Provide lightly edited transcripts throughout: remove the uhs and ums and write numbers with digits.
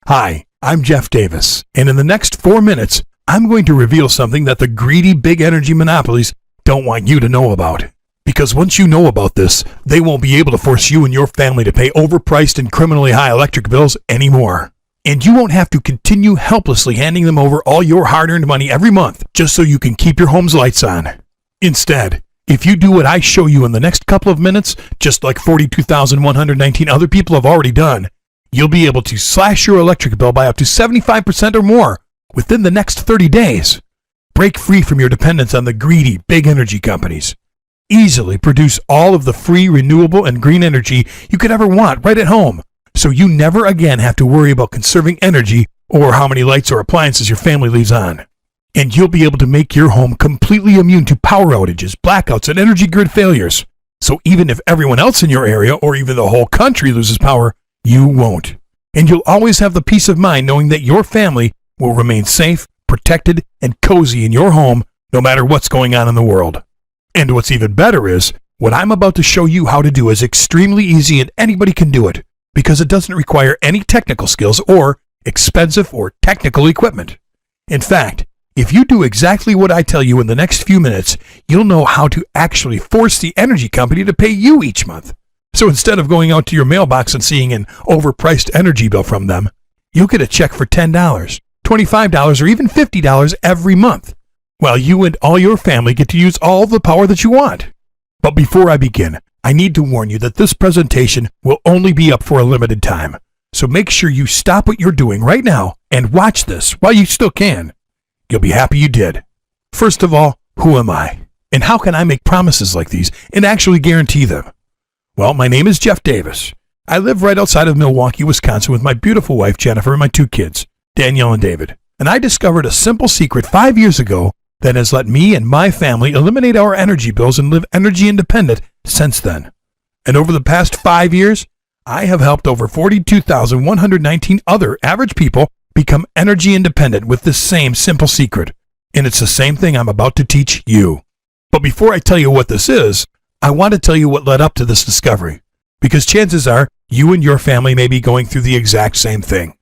Hi, I'm Jeff Davis, and in the next 4 minutes, I'm going to reveal something that the greedy big energy monopolies don't want you to know about. Because once you know about this, they won't be able to force you and your family to pay overpriced and criminally high electric bills anymore. And you won't have to continue helplessly handing them over all your hard-earned money every month just so you can keep your home's lights on. Instead, if you do what I show you in the next couple of minutes, just like 42,119 other people have already done, you'll be able to slash your electric bill by up to 75% or more within the next 30 days. Break free from your dependence on the greedy big energy companies. Easily produce all of the free, renewable, and green energy you could ever want right at home, so you never again have to worry about conserving energy or how many lights or appliances your family leaves on. And you'll be able to make your home completely immune to power outages, blackouts, and energy grid failures. So even if everyone else in your area or even the whole country loses power, you won't. And you'll always have the peace of mind knowing that your family will remain safe, protected, and cozy in your home no matter what's going on in the world. And what's even better is, what I'm about to show you how to do is extremely easy and anybody can do it because it doesn't require any technical skills or expensive or technical equipment. In fact, if you do exactly what I tell you in the next few minutes, you'll know how to actually force the energy company to pay you each month. So instead of going out to your mailbox and seeing an overpriced energy bill from them, you'll get a check for $10, $25, or even $50 every month, while you and all your family get to use all the power that you want. But before I begin, I need to warn you that this presentation will only be up for a limited time. So make sure you stop what you're doing right now and watch this while you still can. You'll be happy you did. First of all, who am I? And how can I make promises like these and actually guarantee them? Well, my name is Jeff Davis. I live right outside of Milwaukee, Wisconsin with my beautiful wife, Jennifer, and my 2 kids, Danielle and David. And I discovered a simple secret 5 years ago that has let me and my family eliminate our energy bills and live energy independent since then. And over the past 5 years, I have helped over 42,119 other average people become energy independent with this same simple secret. And it's the same thing I'm about to teach you. But before I tell you what this is, I want to tell you what led up to this discovery, because chances are you and your family may be going through the exact same thing.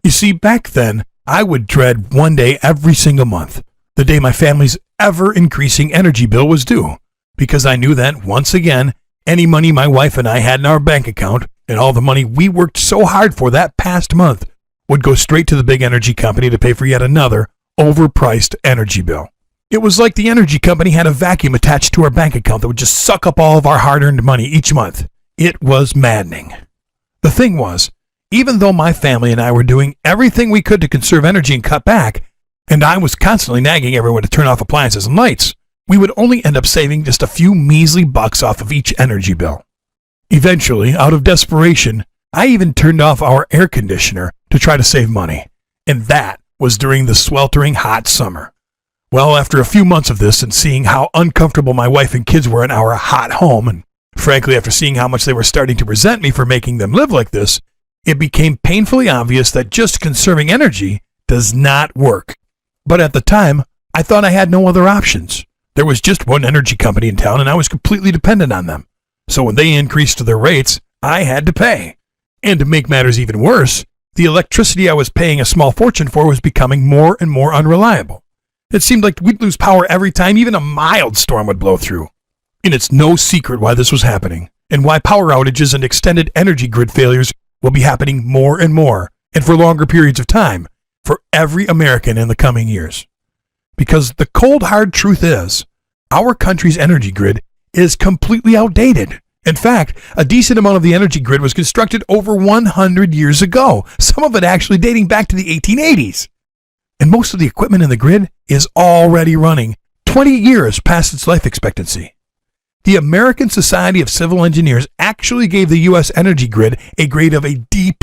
You see, back then, I would dread one day every single month, the day my family's ever-increasing energy bill was due, because I knew that, once again, any money my wife and I had in our bank account and all the money we worked so hard for that past month would go straight to the big energy company to pay for yet another overpriced energy bill. It was like the energy company had a vacuum attached to our bank account that would just suck up all of our hard-earned money each month. It was maddening. The thing was, even though my family and I were doing everything we could to conserve energy and cut back, and I was constantly nagging everyone to turn off appliances and lights, we would only end up saving just a few measly bucks off of each energy bill. Eventually, out of desperation, I even turned off our air conditioner to try to save money, and that was during the sweltering hot summer. Well, after a few months of this and seeing how uncomfortable my wife and kids were in our hot home, and frankly after seeing how much they were starting to resent me for making them live like this, it became painfully obvious that just conserving energy does not work. But at the time, I thought I had no other options. There was just one energy company in town and I was completely dependent on them. So when they increased their rates, I had to pay. And to make matters even worse, the electricity I was paying a small fortune for was becoming more and more unreliable. It seemed like we'd lose power every time even a mild storm would blow through. And it's no secret why this was happening, and why power outages and extended energy grid failures will be happening more and more, and for longer periods of time, for every American in the coming years. Because the cold hard truth is, our country's energy grid is completely outdated. In fact, a decent amount of the energy grid was constructed over 100 years ago, some of it actually dating back to the 1880s. And most of the equipment in the grid is already running 20 years past its life expectancy. The American Society of Civil Engineers actually gave the U.S. energy grid a grade of a D+,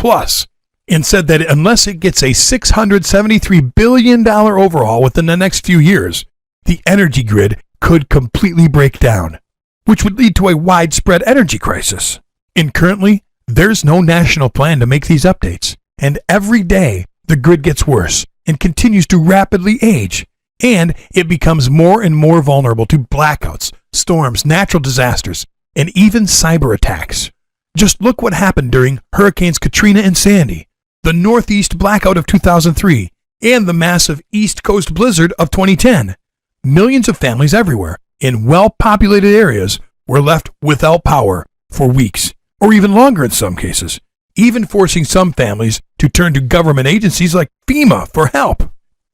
and said that unless it gets a $673 billion overhaul within the next few years, the energy grid could completely break down, which would lead to a widespread energy crisis. And currently, there's no national plan to make these updates, and every day the grid gets worse and continues to rapidly age, and it becomes more and more vulnerable to blackouts, storms, natural disasters, and even cyber attacks. Just look what happened during Hurricanes Katrina and Sandy. the Northeast blackout of 2003, and the massive East Coast blizzard of 2010. Millions of families everywhere in well-populated areas were left without power for weeks, or even longer in some cases, even forcing some families to turn to government agencies like FEMA for help.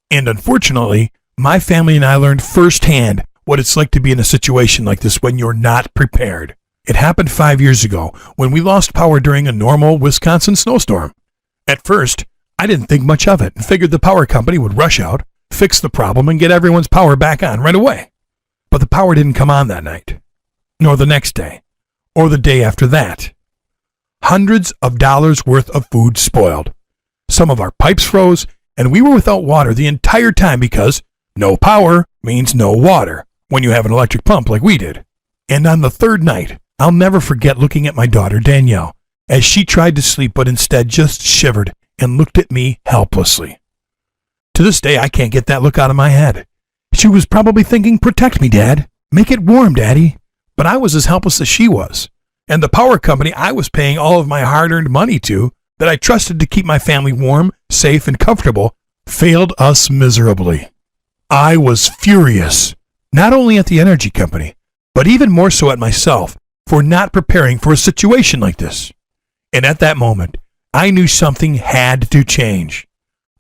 And unfortunately, my family and I learned firsthand what it's like to be in a situation like this when you're not prepared. It happened 5 years ago when we lost power during a normal Wisconsin snowstorm. At first, I didn't think much of it and figured the power company would rush out, fix the problem, and get everyone's power back on right away. But the power didn't come on that night, nor the next day, or the day after that. Hundreds of dollars worth of food spoiled. Some of our pipes froze, and we were without water the entire time because no power means no water when you have an electric pump like we did. And on the third night, I'll never forget looking at my daughter Danielle as she tried to sleep but instead just shivered and looked at me helplessly. To this day, I can't get that look out of my head. She was probably thinking, "Protect me, Dad. Make it warm, Daddy." But I was as helpless as she was. And the power company I was paying all of my hard-earned money to, that I trusted to keep my family warm, safe, and comfortable, failed us miserably. I was furious, not only at the energy company, but even more so at myself for not preparing for a situation like this. And at that moment, I knew something had to change.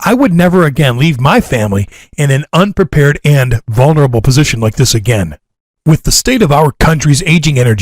I would never again leave my family in an unprepared and vulnerable position like this again. With the state of our country's aging energy